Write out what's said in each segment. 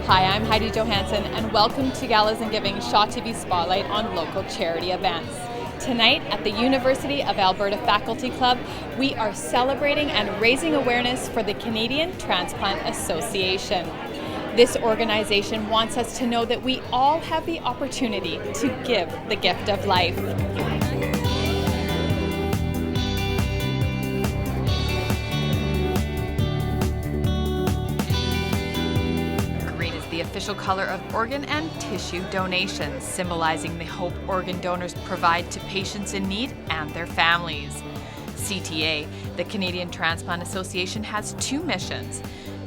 Hi, I'm Heidi Johansson, and welcome to Gala's and Giving Shaw TV Spotlight on local charity events. Tonight at the University of Alberta Faculty Club, we are celebrating and raising awareness for the Canadian Transplant Association. This organization wants us to know that we all have the opportunity to give the gift of life. The official color of organ and tissue donations, symbolizing the hope organ donors provide to patients in need and their families. CTA, the Canadian Transplant Association, has two missions: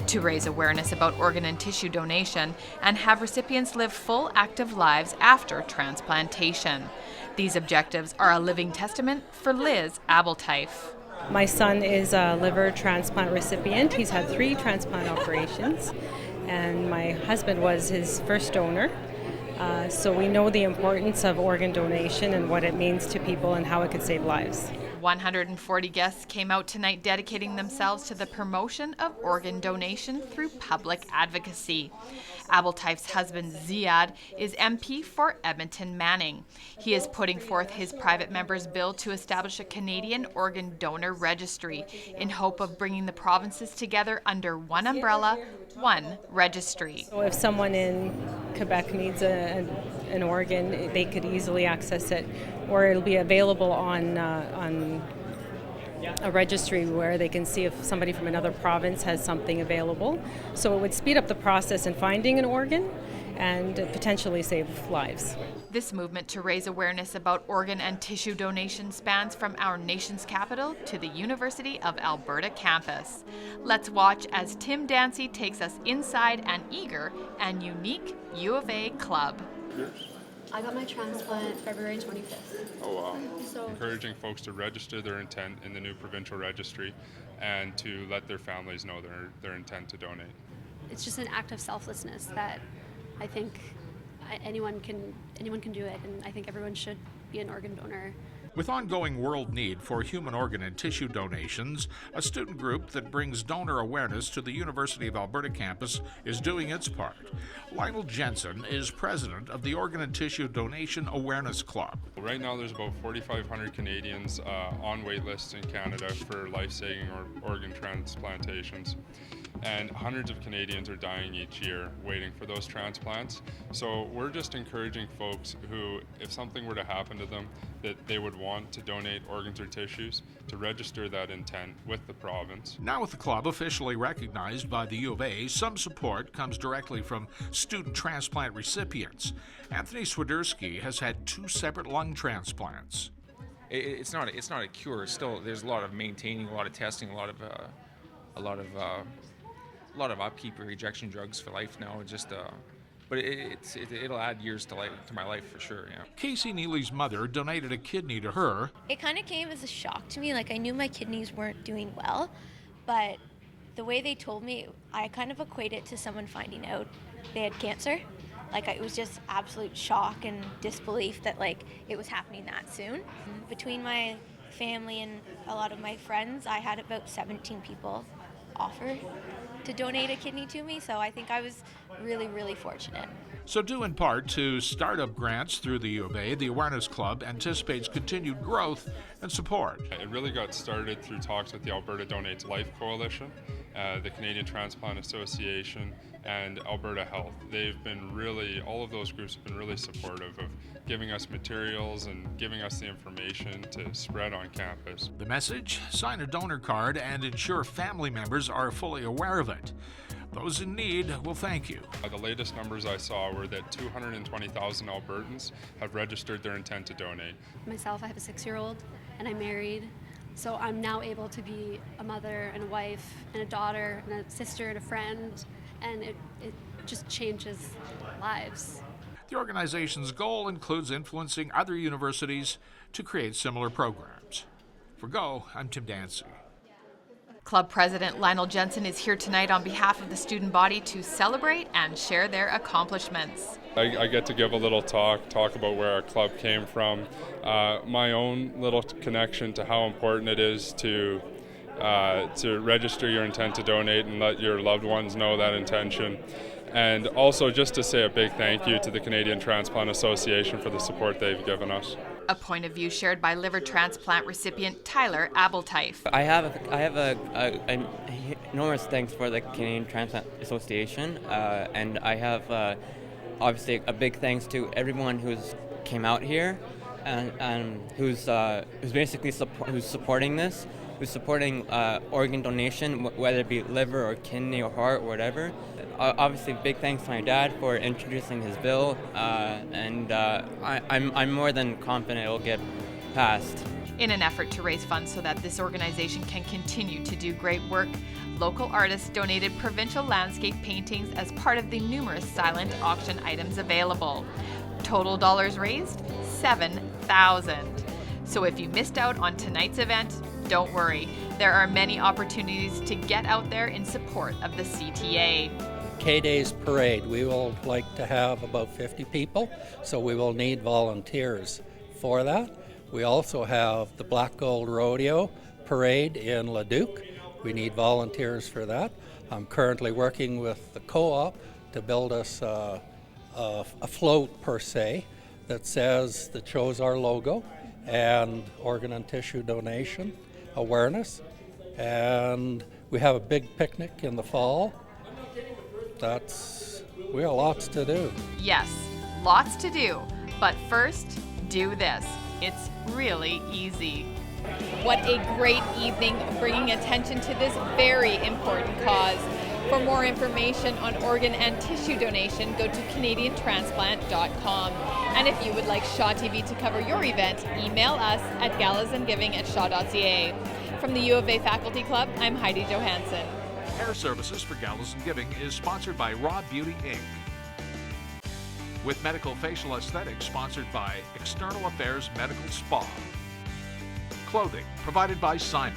to raise awareness about organ and tissue donation and have recipients live full, active lives after transplantation. These objectives are a living testament for Liz Abelteif. My son is a liver transplant recipient. He's had 3 transplant operations. And my husband was his first donor. So we know the importance of organ donation and what it means to people and how it can save lives. 140 guests came out tonight dedicating themselves to the promotion of organ donation through public advocacy. Abelteif's husband Ziad is MP for Edmonton Manning. He is putting forth his private member's bill to establish a Canadian organ donor registry in hope of bringing the provinces together under one umbrella, one registry. So if someone in Quebec needs an organ, they could easily access it, or it'll be available on a registry where they can see if somebody from another province has something available. So it would speed up the process in finding an organ and potentially save lives. This movement to raise awareness about organ and tissue donation spans from our nation's capital to the University of Alberta campus. Let's watch as Tim Dancy takes us inside an eager and unique U of A club. I got my transplant February 25th. Oh wow. So encouraging folks to register their intent in the new provincial registry and to let their families know their intent to donate. it's just an act of selflessness that I think anyone can do it, and I think everyone should be an organ donor. With ongoing world need for human organ and tissue donations, a student group that brings donor awareness to the University of Alberta campus is doing its part. Lionel Jensen is president of the Organ and Tissue Donation Awareness Club. Right now there's about 4,500 Canadians on wait lists in Canada for life-saving organ transplantations. And hundreds of Canadians are dying each year waiting for those transplants. So we're just encouraging folks who, if something were to happen to them, that they would want to donate organs or tissues, to register that intent with the province. Now with the club officially recognized by the U of A, some support comes directly from student transplant recipients. Anthony Swiderski has had 2 separate lung transplants. It's not a cure. Still, there's a lot of maintaining, a lot of testing, a lot of upkeep or rejection drugs for life now. But it'll add years to my life for sure. Yeah. Casey Neely's mother donated a kidney to her. It kind of came as a shock to me. Like, I knew my kidneys weren't doing well, but the way they told me, I kind of equate it to someone finding out they had cancer. Like, it was just absolute shock and disbelief that it was happening that soon. Between my family and a lot of my friends, I had about 17 people offer to donate a kidney to me, so I think I was really, really fortunate. So due in part to startup grants through the U of A, the Awareness Club anticipates continued growth and support. It really got started through talks with the Alberta Donates Life Coalition, the Canadian Transplant Association, and Alberta Health. All of those groups have been really supportive of giving us materials and giving us the information to spread on campus. The message? Sign a donor card and ensure family members are fully aware of it. Those in need will thank you. The latest numbers I saw were that 220,000 Albertans have registered their intent to donate. Myself, I have a 6-year-old, and I'm married, so I'm now able to be a mother and a wife and a daughter and a sister and a friend, and it just changes lives. The organization's goal includes influencing other universities to create similar programs. For Go, I'm Tim Dancy. Club President Lionel Jensen is here tonight on behalf of the student body to celebrate and share their accomplishments. I get to give a little talk about where our club came from, my own little connection to how important it is to register your intent to donate and let your loved ones know that intention, And also just to say a big thank you to the Canadian Transplant Association for the support they've given us. A point of view shared by liver transplant recipient Tyler Abelteif. I have an enormous thanks for the Canadian Transplant Association, and I have obviously a big thanks to everyone who's came out here and who's basically who's supporting this, who's supporting organ donation, whether it be liver or kidney or heart or whatever. Obviously, big thanks to my dad for introducing his bill, and I'm more than confident it will get passed. In an effort to raise funds so that this organization can continue to do great work, local artists donated provincial landscape paintings as part of the numerous silent auction items available. Total dollars raised, $7,000. So if you missed out on tonight's event, don't worry. There are many opportunities to get out there in support of the CTA. K-Days Parade, we will like to have about 50 people, so we will need volunteers for that. We also have the Black Gold Rodeo Parade in Leduc. We need volunteers for that. I'm currently working with the co-op to build us a float per se that shows our logo and organ and tissue donation awareness. And we have a big picnic in the fall. We have lots to do. Yes, lots to do. But first, do this. It's really easy. What a great evening bringing attention to this very important cause. For more information on organ and tissue donation, go to CanadianTransplant.com. And if you would like Shaw TV to cover your event, email us at galasandgiving@shaw.ca. From the U of A Faculty Club, I'm Heidi Johansson. Hair services for Galas and Giving is sponsored by Raw Beauty Inc. With medical facial aesthetics sponsored by External Affairs Medical Spa. Clothing provided by Simons.